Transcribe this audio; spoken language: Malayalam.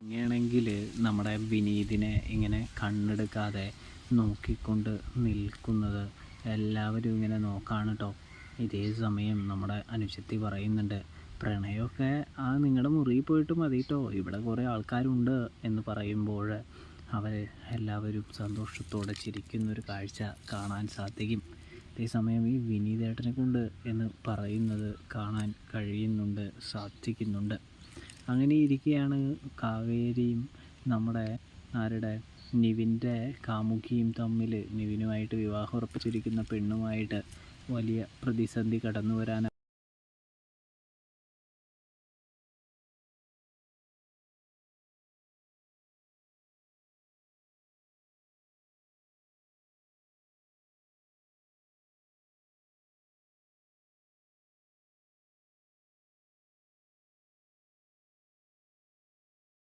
അങ്ങനെയാണെങ്കിൽ നമ്മുടെ വിനീതിനെ ഇങ്ങനെ കണ്ണെടുക്കാതെ നോക്കിക്കൊണ്ട് നിൽക്കുന്നത് എല്ലാവരും ഇങ്ങനെ നോക്കാണ് കേട്ടോ. ഇതേ സമയം നമ്മുടെ അനുജത്തി പറയുന്നുണ്ട്, പ്രണയമൊക്കെ നിങ്ങളുടെ മുറിയിൽ പോയിട്ട് മതി കേട്ടോ, ഇവിടെ കുറേ ആൾക്കാരുണ്ട് എന്ന് പറയുമ്പോൾ അവർ എല്ലാവരും സന്തോഷത്തോടെ ചിരിക്കുന്നൊരു കാഴ്ച കാണാൻ സാധിക്കും. അതേസമയം ഈ വിനീതേട്ടനെ കൊണ്ട് എന്ന് പറയുന്നത് കാണാൻ സാധിക്കുന്നുണ്ട്. അങ്ങനെ ഇരിക്കെയാണ് കാവേരിയും നമ്മുടെ നിവിൻ്റെ കാമുകിയും തമ്മിൽ, നിവിനുമായിട്ട് വിവാഹം ഉറപ്പിച്ചിരിക്കുന്ന പെണ്ണുമായിട്ട് വലിയ പ്രതിസന്ധി കടന്നു വരാൻ